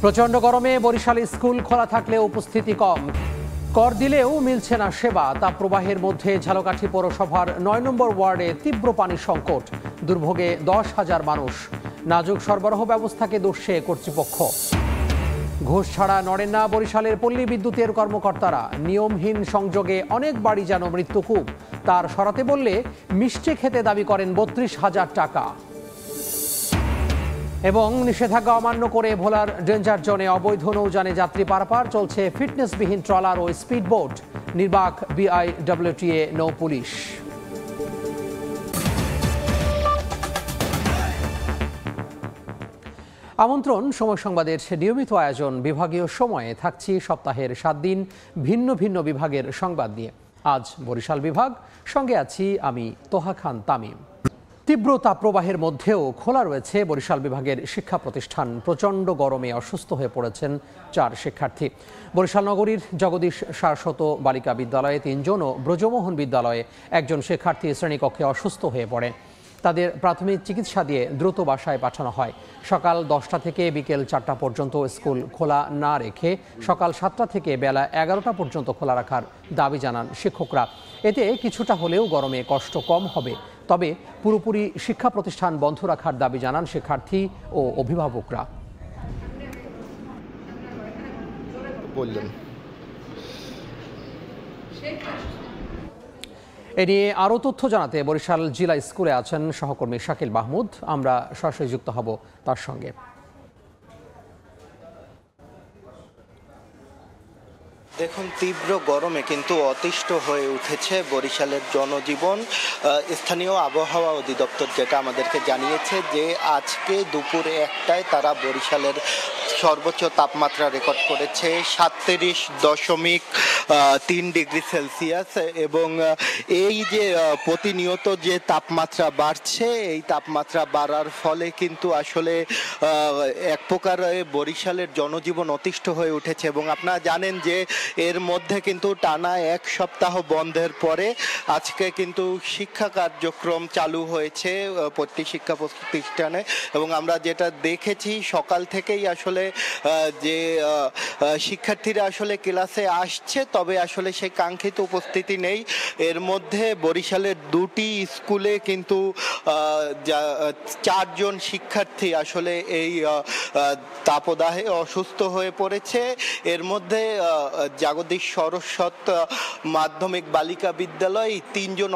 প্রচণ্ড গরমে বরিশালে স্কুল খোলা থাকলেও উপস্থিতি কম। কর দিলেও মিলছে না সেবা। তাপপ্রবাহের মধ্যে ঝালকাঠি পৌরসভার ৯ নম্বর ওয়ার্ডে তীব্র পানি সংকট। দুর্ভোগে ১০,০০০ মানুষ। নাজুক সরবরাহ ব্যবস্থাকে দোষে কর্তৃপক্ষ। ঘুষ ছাড়া নড়েন না বরিশালের পল্লী বিদ্যুতের কর্মকর্তারা। নিয়মহীন সংযোগে অনেক বাড়ি যেন মৃত্যুকূপ। তার সরাতে বললে মিষ্টি খেতে দাবি করেন ৩২,০০০ টাকা। এবং নিষেধাজ্ঞা অমান্য করে ভোলার ডেঞ্জার জোনে অবৈধ নৌযানে যাত্রী পারাপার। চলছে ফিটনেসবিহীন ট্রলার ও স্পিডবোট। নির্বাক বিআইডব্লিউটিএ নৌ পুলিশ। আমন্ত্রণ সময় সংবাদের নিয়মিত আয়োজন। বিভাগীয় সময়ে থাকছি সপ্তাহের ৭ দিন ভিন্ন ভিন্ন বিভাগের সংবাদ নিয়ে। আজ বরিশাল বিভাগ, সঙ্গে আছি আমি তোহা খান তামিম। তীব্র তাপপ্রবাহের মধ্যেও খোলা রয়েছে বরিশাল বিভাগের শিক্ষা প্রতিষ্ঠান। প্রচণ্ড গরমে অসুস্থ হয়ে পড়েছেন ৪ শিক্ষার্থী। বরিশাল নগরীর জগদীশ সারস্বত বালিকা বিদ্যালয়ে ৩ জন ও ব্রজমোহন বিদ্যালয়ে ১ জন শিক্ষার্থী শ্রেণীকক্ষে অসুস্থ হয়ে পড়ে। তাদের প্রাথমিক চিকিৎসা দিয়ে দ্রুত বাসায় পাঠানো হয়। সকাল ১০টা থেকে বিকেল ৪টা পর্যন্ত স্কুল খোলা না রেখে সকাল ৭টা থেকে বেলা ১১টা পর্যন্ত খোলা রাখার দাবি জানান শিক্ষকরা। এতে কিছুটা হলেও গরমে কষ্ট কম হবে। তবে পুরোপুরি শিক্ষা প্রতিষ্ঠান বন্ধ রাখার দাবি জানান শিক্ষার্থী ও অভিভাবকরা। এ নিয়ে আরও তথ্য জানাতে বরিশাল জেলা স্কুলে আছেন সহকর্মী শাকিল মাহমুদ। আমরা সরাসরি যুক্ত হব তার সঙ্গে। দেখুন, তীব্র গরমে কিন্তু অতিষ্ঠ হয়ে উঠেছে বরিশালের জনজীবন। স্থানীয় আবহাওয়া অধিদপ্তর যেটা আমাদেরকে জানিয়েছে যে আজকে দুপুরে ১টায় তারা বরিশালের সর্বোচ্চ তাপমাত্রা রেকর্ড করেছে ৩৭.৩ ডিগ্রি সেলসিয়াস। এবং এই যে প্রতিনিয়ত যে তাপমাত্রা বাড়ছে, এই তাপমাত্রা বাড়ার ফলে কিন্তু আসলে এক প্রকার বরিশালের জনজীবন অতিষ্ঠ হয়ে উঠেছে। এবং আপনারা জানেন যে এর মধ্যে কিন্তু টানা ১ সপ্তাহ বন্ধের পরে আজকে কিন্তু শিক্ষা কার্যক্রম চালু হয়েছে প্রতি শিক্ষা প্রতিষ্ঠানে। এবং আমরা যেটা দেখেছি সকাল থেকেই আসলে যে শিক্ষার্থীরা আসলে ক্লাসে আসছে, তবে আসলে সেই কাঙ্ক্ষিত উপস্থিতি নেই। এর মধ্যে বরিশালের ২টি স্কুলে কিন্তু ৪ জন শিক্ষার্থী আসলে এই তাপদাহে অসুস্থ হয়ে পড়েছে। এর মধ্যে জগদীশ সরস্বত মাধ্যমিক বালিকা বিদ্যালয় ৩ জন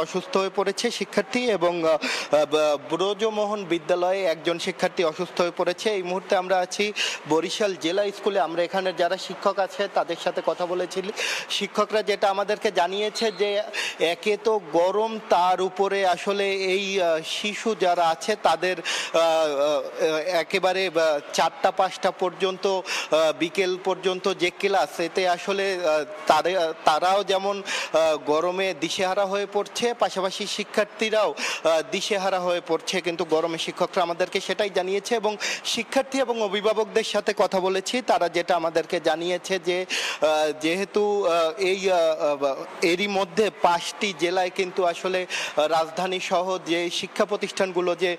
অসুস্থ হয়ে পড়েছে শিক্ষার্থী, এবং ব্রজমোহন বিদ্যালয়ে ১ জন শিক্ষার্থী অসুস্থ হয়ে পড়েছে। এই মুহূর্তে আমরা আছি বরিশাল জেলা স্কুলে। আমরা এখানে যারা শিক্ষক আছে তাদের সাথে কথা বলেছি। শিক্ষকরা যেটা আমাদেরকে জানিয়েছে যে একে তো গরম, তার উপরে আসলে এই শিশু যারা আছে তাদের একেবারে ৪টা ৫টা পর্যন্ত বিকেল পর্যন্ত যে ক্লাস, এতে আসলে তারাও যেমন গরমে দিশেহারা হয়ে পড়ছে, পাশাপাশি শিক্ষার্থীরাও দিশেহারা হয়ে পড়ছে কিন্তু গরমে। শিক্ষকরা আমাদেরকে সেটাই জানিয়েছে। এবং শিক্ষার্থী এবং অভিভাবকদের সাথে কথা বলেছি, তারা যেটা আমাদেরকে জানিয়েছে যে যেহেতু এরই মধ্যে 5টি জেলায় কিন্তু আসলে রাজধানী সহ যে শিক্ষা প্রতিষ্ঠানগুলো যে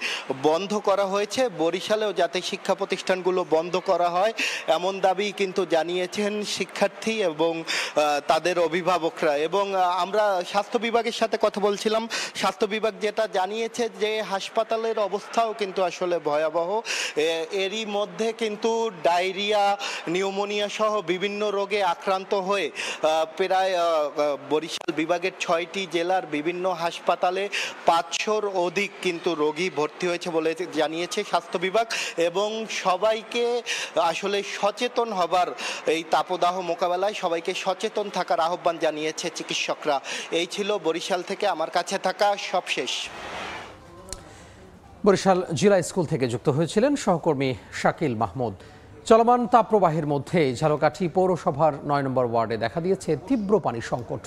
বন্ধ করা হয়েছে, বরিশালেও যাতে শিক্ষা প্রতিষ্ঠানগুলো বন্ধ করা হয় এমন দাবি কিন্তু জানিয়েছেন শিক্ষার্থী এবং তাদের অভিভাবকরা। এবং আমরা স্বাস্থ্য বিভাগের সাথে কথা বলছিলাম। স্বাস্থ্য বিভাগ যেটা জানিয়েছে যে হাসপাতালের অবস্থাও কিন্তু আসলে ভয়াবহ। এরই মধ্যে কিন্তু ডায়রিয়া, নিউমোনিয়া সহ বিভিন্ন রোগে আক্রান্ত হয়ে প্রায় বরিশাল বিভাগের 6টি জেলার বিভিন্ন হাসপাতালে 500-র অধিক কিন্তু রোগী ভর্তি হয়েছে বলে জানিয়েছে স্বাস্থ্য বিভাগ। এবং সবাইকে আসলে সচেতন হবার, এই তাপদাহ মোকাবেলায় সবাইকে সচেতন থাকার আহ্বান জানিয়েছে চিকিৎসকরা। এই ছিল বরিশাল থেকে আমার কাছে থাকা সবশেষ। বরিশাল জেলা স্কুল থেকে যুক্ত হয়েছিলেন সহকর্মী শাকিল মাহমুদ। চলমান তাপপ্রবাহের মধ্যে ঝালকাঠি পৌরসভার ৯ নম্বর ওয়ার্ডে দেখা দিয়েছে তীব্র পানি সংকট।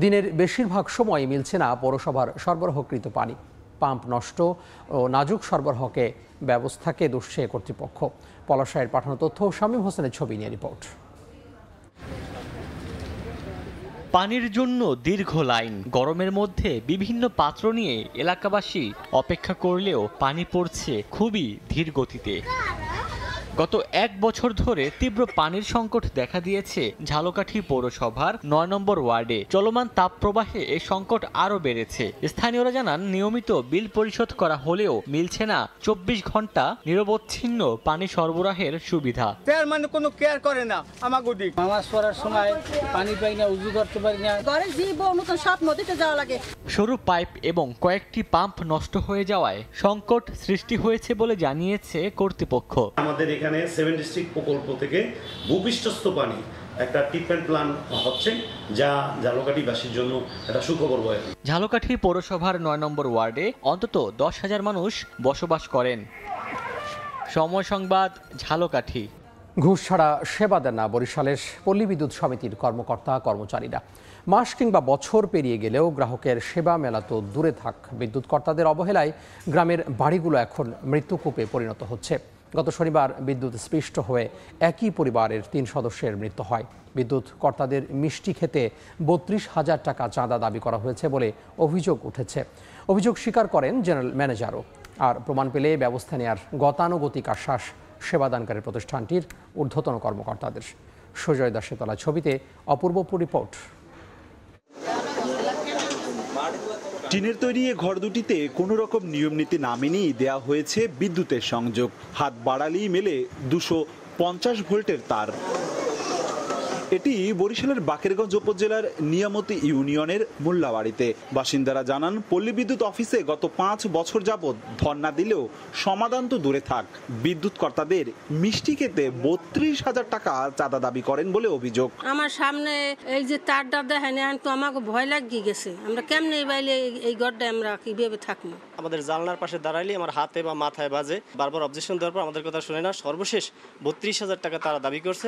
দিনের বেশিরভাগ সময় মিলছে না পৌরসভার সরবরাহকৃত পানি। পাম্প নষ্ট ও নাজুক সরবরাহকে ব্যবস্থাকে দোষে কর্তৃপক্ষ। পলাশায়ের পাঠানো তথ্য, শামীম হোসেনের ছবি নিয়ে রিপোর্ট। পানির জন্য দীর্ঘ লাইন, গরমের মধ্যে বিভিন্ন পাত্র নিয়ে এলাকাবাসী অপেক্ষা করলেও পানি পড়ছে খুবই ধীর গতিতে। গত ১ বছর ধরে তীব্র পানির সংকট দেখা দিয়েছে ঝালকাঠি পৌরসভার ৯ নম্বর ওয়ার্ডে। চলমান তাপপ্রবাহে এই সংকট আরও বেড়েছে। স্থানীয়রা জানান, নিয়মিত বিল পরিশোধ করা হলেও মিলছে না ২৪ ঘন্টা নিরবচ্ছিন্ন পানি সরবরাহের সুবিধা। মানে কোনো কেয়ার করে না আমাকে দিক। নামাজ পড়ার সময় পানি পাই না, উজু করতে পারি না। ঘরে জীবন নতুন সব নদীতে যাওয়া লাগে। সরু পাইপ এবং কয়েকটি পাম্প নষ্ট হয়ে যাওয়ায় সংকট সৃষ্টি হয়েছে বলে জানিয়েছে কর্তৃপক্ষ। আমাদের এখানে 7 ডিস্ট্রিক্ট প্রকল্প থেকে ভূপৃষ্ঠস্থ পানি একটা ট্রিটমেন্ট প্ল্যান হচ্ছে, যা ঝালকাঠিবাসীর জন্য একটা সুখবর বয়ে। ঝালকাঠি পৌরসভার ৯ নম্বর ওয়ার্ডে অন্তত ১০,০০০ মানুষ বসবাস করেন। সময় সংবাদ, ঝালকাঠি। ঘুষ ছাড়া সেবা দেন না বরিশালের পল্লী বিদ্যুৎ সমিতির কর্মকর্তা কর্মচারীরা। মাস কিংবা বছর পেরিয়ে গেলেও গ্রাহকের সেবা মেলা তো দূরে থাক, বিদ্যুৎ কর্তাদের অবহেলায় গ্রামের বাড়িগুলো এখন মৃত্যুকূপে পরিণত হচ্ছে। গত শনিবার বিদ্যুৎ স্পৃষ্ট হয়ে একই পরিবারের ৩ সদস্যের মৃত্যু হয়। বিদ্যুৎ কর্তাদের মিষ্টি খেতে ৩২,০০০ টাকা চাঁদা দাবি করা হয়েছে বলে অভিযোগ উঠেছে। অভিযোগ স্বীকার করেন জেনারেল ম্যানেজারও। আর প্রমাণ পেলে ব্যবস্থা নেওয়ার গতানুগতিক আশ্বাস সেবাদানকারী প্রতিষ্ঠানটির ঊর্ধ্বতন কর্মকর্তাদের। সুজয় দাসের তলা ছবিতে অপূর্ব রিপোর্ট। টিনের তৈরি ঘর দুটিতে কোনো রকম নিয়ম নীতি না মেনেই দেওয়া হয়েছে বিদ্যুতের সংযোগ। হাত বাড়ালেই মেলে 250 ভোল্টের তার। এটি বরিশালের বাকেরগঞ্জ উপজেলার নিয়ামতি ইউনিয়নের মোল্লাবাড়িতে। বাসিন্দারা জানান, পল্লী বিদ্যুৎ অফিসে গত 5 বছর যাবৎ ধর্ণা দিলেও সমাধান তো দূরে থাক, বিদ্যুৎ কর্তাদের মিষ্টি খেতে ৩২,০০০ টাকা চাঁদা দাবি করেন বলে অভিযোগ। আমার সামনে এই যে তারটা দেখেন, তো আমাকে ভয় লাগিয়ে গেছে। আমরা কেমনে বাইলে এই ঘরটা আমরা কিভাবে থাকবো? আমাদের জানলার পাশে দাঁড়াইলে আমার হাতে বা মাথায় বাজে। বারবার অবজেকশন দেওয়ার পর আমাদের কথা শুনে না, সর্বশেষ ৩২,০০০ টাকা তারা দাবি করছে।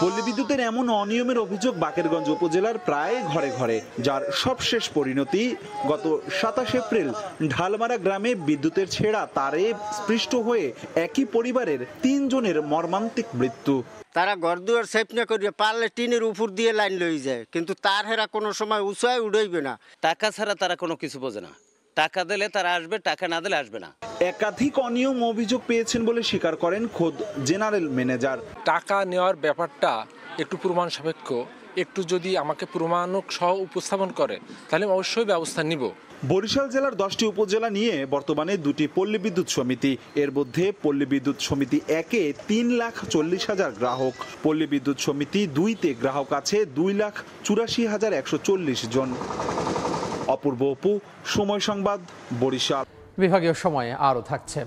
পল্লী বিদ্যুতের এমন অনিয়মের অভিযোগ বাকেরগঞ্জ উপজেলার প্রায় ঘরে ঘরে, যার সবশেষ পরিণতি গত ২৭ এপ্রিল ঢালমারা গ্রামে বিদ্যুতের ছেঁড়া তারে স্পৃষ্ট হয়ে একই পরিবারের ৩ জনের মর্মান্তিক মৃত্যু। তারা ঘর দুয়ার সেফ না করিয়া পারলে টিনের উপর দিয়ে লাইন লই যায়, কিন্তু তার হেরা কোনো সময় উঁচায় উড়াইবে না। টাকা ছাড়া তারা কোনো কিছু বোঝে না। টাকা দিলে তারা আসবে, টাকা না দিলে আসবে না। একাধিক অনিয়ম অভিযোগ পেয়েছেন বলে স্বীকার করেন খোদ জেনারেল ম্যানেজার। টাকা নেওয়ার ব্যাপারটা একটু প্রমাণ সাপেক্ষ, একটু যদি আমাকে প্রমাণক সহ উপস্থাপন করে তাহলে অবশ্যই ব্যবস্থা নিব। বরিশাল জেলার 10টি উপজেলা নিয়ে বর্তমানে 2টি পল্লী বিদ্যুৎ সমিতি। এর মধ্যে পল্লী বিদ্যুৎ সমিতি 1-এ 3,40,000 গ্রাহক, পল্লী বিদ্যুৎ সমিতি 2-তে গ্রাহক আছে 2,84,140 জন। অপূর্ব অপু, সময় সংবাদ, বরিশাল। বিভাগীয় সময়ে আরও থাকছে।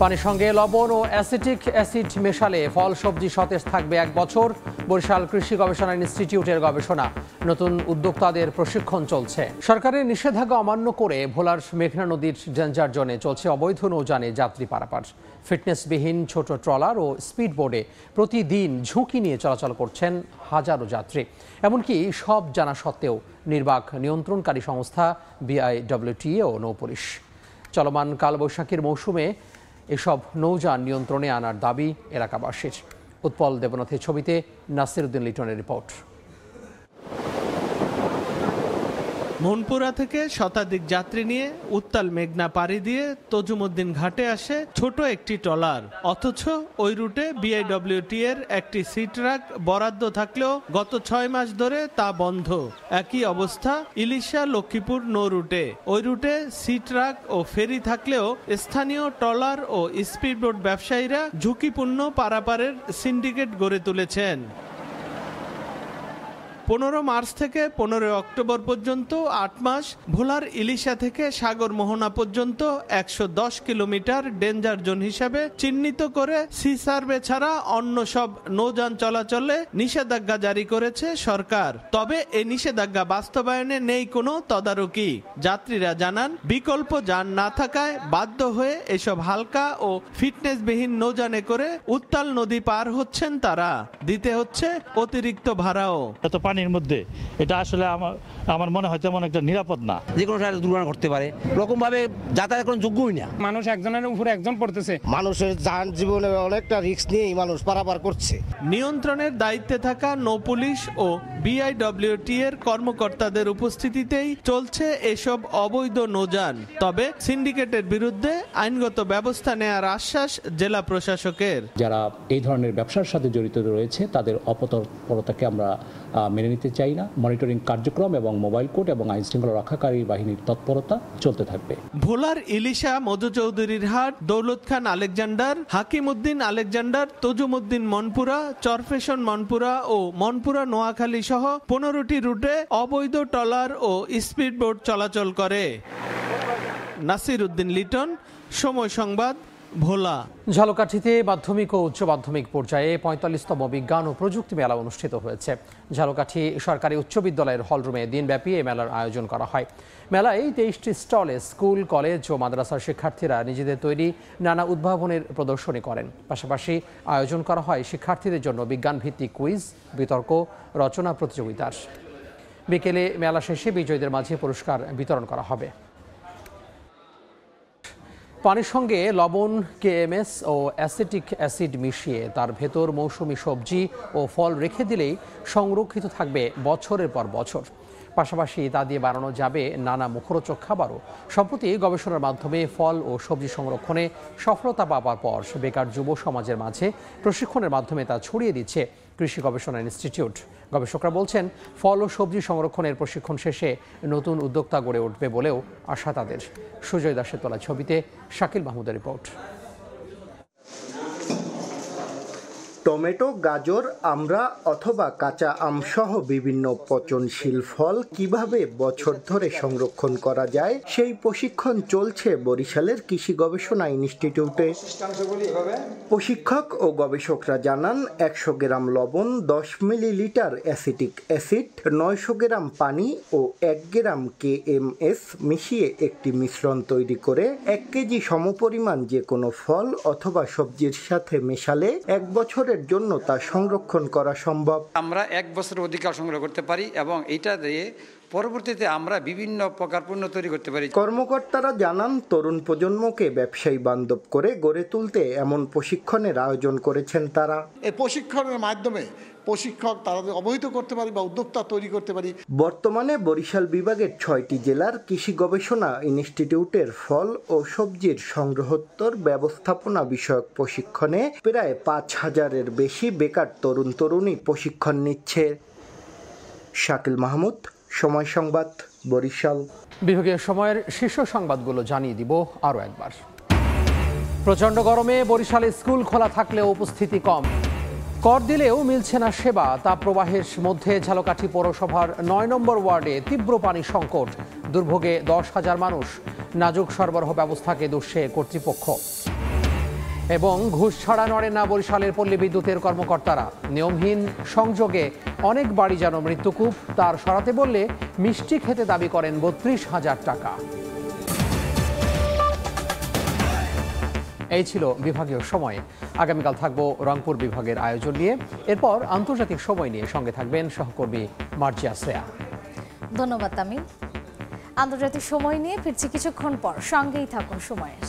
পানির সঙ্গে লবণ ও অ্যাসিটিক অ্যাসিড মেশালে ফল সবজি সতেজ থাকবে 1 বছর। বরিশাল কৃষি গবেষণা ইনস্টিটিউটের গবেষণা। নতুন উদ্যোক্তাদের প্রশিক্ষণ চলছে। সরকারের নিষেধাজ্ঞা অমান্য করে ভোলার মেঘনা নদীর ডেঞ্জার জোনে চলছে অবৈধ নৌযানে যাত্রী পারাপার। ফিটনেসবিহীন ছোট ট্রলার ও স্পিড বোর্ডে প্রতিদিন ঝুঁকি নিয়ে চলাচল করছেন হাজারো যাত্রী। এমনকি সব জানা সত্ত্বেও নির্বাক নিয়ন্ত্রণকারী সংস্থা BIWTA ও নৌপুলিশ। চলমান কালবৈশাখীর মৌসুমে এসব নৌযান নিয়ন্ত্রণে আনার দাবি এলাকাবাসীর। উৎপল দেবনাথের ছবিতে নাসিরউদ্দিন লিটনের রিপোর্ট। মনপুরা থেকে শতাধিক যাত্রী নিয়ে উত্তাল মেঘনা পাড়ি দিয়ে তজুমুদ্দিন ঘাটে আসে ছোট একটি ট্রলার। অথচ ওই রুটে BIWTA এর একটি সি ট্রাক বরাদ্দ থাকলেও গত 6 মাস ধরে তা বন্ধ। একই অবস্থা ইলিশা লক্ষ্মীপুর নৌ রুটে। ওই রুটে সি ট্রাক ও ফেরি থাকলেও স্থানীয় ট্রলার ও স্পিডবোট ব্যবসায়ীরা ঝুঁকিপূর্ণ পারাপারের সিন্ডিকেট গড়ে তুলেছেন। 15 মার্চ থেকে 15 অক্টোবর পর্যন্ত 8 মাস ভোলার ইলিশা থেকে সাগর মোহনা পর্যন্ত 110 কিলোমিটার ডেঞ্জার জোন হিসাবে চিহ্নিত করে সি সার্ভে ছাড়া অন্য সব নৌযান চলাচলে নিষেধাজ্ঞা জারি করেছে সরকার। তবে এই নিষেধাজ্ঞা বাস্তবায়নে নেই কোনো তদারকি। যাত্রীরা জানান, বিকল্প যান না থাকায় বাধ্য হয়ে এসব হালকা ও ফিটনেসবিহীন নৌযানে করে উত্তাল নদী পার হচ্ছেন তারা। দিতে হচ্ছে অতিরিক্ত ভাড়াও। পানির মধ্যে, এটা আসলে আমার মনে হয় তেমন একটা নিরাপদ না। যে কোনো সময় দুর্ঘটনা ঘটতে পারে, রকমভাবে যাতায়াত কোনো যোগ্যই না। মানুষ একজনের উপরে একজন পড়তেছে, মানুষের যান জীবনে অনেকটা রিস্ক নিয়েই মানুষ পারাপার করছে। নিয়ন্ত্রণের দায়িত্বে থাকা নৌ পুলিশ ও বিআইডব্লিউটি এর কর্মকর্তাদের উপস্থিতিতেই চলছে এসব অবৈধ নৌযান। তবে সিন্ডিকেটের বিরুদ্ধে আইনগত ব্যবস্থা নেওয়ার আশ্বাস জেলা প্রশাসকের। যারা এই ধরনের ব্যবসার সাথে জড়িত রয়েছে তাদের অপতৎপরতাকে আমরা মেনে নিতে চাই না। মনিটরিং কার্যক্রম এবং মোবাইল কোর্ট এবং আইন শৃঙ্খলা রক্ষাকারী বাহিনীর তৎপরতা চলতে থাকবে। ভোলার ইলিশা মধু চৌধুরীর হাট, দৌলত খান আলেকজান্ডার, হাকিম উদ্দিন আলেকজান্ডার, তজুমুদ্দিন মনপুরা, চরফেশন মনপুরা ও মনপুরা নোয়াখালী সহ 15টি রুটে অবৈধ ট্রলার ও স্পিডবোট চলাচল করে। নাসির উদ্দিন লিটন, সময় সংবাদ, ভোলা। ঝালকাঠিতে মাধ্যমিক ও উচ্চ মাধ্যমিক পর্যায়ে 45তম বিজ্ঞান ও প্রযুক্তি মেলা অনুষ্ঠিত হয়েছে। ঝালকাঠি সরকারি উচ্চ বিদ্যালয়ের হলরুমে দিনব্যাপী এই মেলার আয়োজন করা হয়। মেলায় 23টি স্টলে স্কুল, কলেজ ও মাদ্রাসার শিক্ষার্থীরা নিজেদের তৈরি নানা উদ্ভাবনের প্রদর্শনী করেন। পাশাপাশি আয়োজন করা হয় শিক্ষার্থীদের জন্য বিজ্ঞানভিত্তিক কুইজ, বিতর্ক, রচনা প্রতিযোগিতার। বিকেলে মেলা শেষে বিজয়ীদের মাঝে পুরস্কার বিতরণ করা হবে। পানির সঙ্গে লবণ, কেএমএস ও অ্যাসিটিক অ্যাসিড মিশিয়ে তার ভেতর মৌসুমি সবজি ও ফল রেখে দিলেই সংরক্ষিত থাকবে বছরের পর বছর। পাশাপাশি তা দিয়ে বানানো যাবে নানা মুখরোচক খাবারও। সম্প্রতি গবেষণার মাধ্যমে ফল ও সবজি সংরক্ষণে সফলতা পাওয়ার পর বেকার যুব সমাজের মাঝে প্রশিক্ষণের মাধ্যমে তা ছড়িয়ে দিচ্ছে কৃষি গবেষণা ইনস্টিটিউট। গবেষকরা বলছেন, ফল ও সবজি সংরক্ষণের প্রশিক্ষণ শেষে নতুন উদ্যোক্তা গড়ে উঠবে বলেও আশা তাদের। সুজয় দাসের তোলা ছবিতে শাকিল মাহমুদের রিপোর্ট। টমেটো, গাজর, আমড়া অথবা কাঁচা আমসহ বিভিন্ন পচনশীল ফল কিভাবে বছর ধরে সংরক্ষণ করা যায় সেই প্রশিক্ষণ চলছে বরিশালের কৃষি গবেষণা ইনস্টিটিউটে। প্রশিক্ষক ও গবেষকরা জানান, 100 গ্রাম লবণ, 10 মিলিলিটার অ্যাসিটিক অ্যাসিড, 900 গ্রাম পানি ও 1 গ্রাম কেএমএস মিশিয়ে একটি মিশ্রণ তৈরি করে 1 কেজি সমপরিমাণ যে কোনো ফল অথবা সবজির সাথে মেশালে 1 বছরের জন্য তা সংরক্ষণ করা সম্ভব। আমরা 1 বছরের অধিকার সংগ্রহ করতে পারি এবং এটা দিয়ে পরবর্তীতে আমরা বিভিন্ন প্রকার পণ্য তৈরি করতে পারি। কর্মকর্তারা জানান, তরুণ প্রজন্মকে ব্যবসায়ী বান্ধব করে গড়ে তুলতে এমন প্রশিক্ষণের আয়োজন করেছেন তারা। এই প্রশিক্ষণের মাধ্যমে প্রশিক্ষক তাদের অবহিত করতে পারি বা উদ্যোক্তা তৈরি করতে পারি। বর্তমানে বরিশাল বিভাগের 6টি জেলার কৃষি গবেষণা ইনস্টিটিউটের ফল ও সবজির সংগ্রহোত্তর ব্যবস্থাপনা বিষয়ক প্রশিক্ষণে প্রায় 5000-এর বেশি বেকার তরুণ তরুণী প্রশিক্ষণ নিচ্ছে। শাকিল মাহমুদ, সময় সংবাদ, বরিশাল। বিভাগীয় সময়ের শীর্ষ সংবাদগুলো জানিয়ে দিব আরও একবার। প্রচণ্ড গরমে বরিশালে স্কুল খোলা থাকলেও উপস্থিতি কম। কর দিলেও মিলছে না সেবা। তাপপ্রবাহের মধ্যে ঝালকাঠি পৌরসভার 9 নম্বর ওয়ার্ডে তীব্র পানি সংকট। দুর্ভোগে 10,000 মানুষ। নাজুক সরবরাহ ব্যবস্থাকে দুষছে কর্তৃপক্ষ। এবং ঘুষ ছাড়া নড়ে না বরিশালের পল্লী বিদ্যুতের কর্মকর্তারা। নিয়মহীন সংযোগে অনেক বাড়ি যেন মৃত্যুকূপ। তার সরাতে বললে মিষ্টি খেতে দাবি করেন 32,000 টাকা। এই ছিল বিভাগীয় সময়। আগামীকাল থাকবো রংপুর বিভাগের আয়োজন নিয়ে। এরপর আন্তর্জাতিক সময় নিয়ে সঙ্গে থাকবেন সহকর্মী মার্জিয়া শ্রেয়া। ধন্যবাদ তামিম। আন্তর্জাতিক সময় নিয়ে ফিরছি কিছুক্ষণ পর, সঙ্গেই থাকুন সময়ের।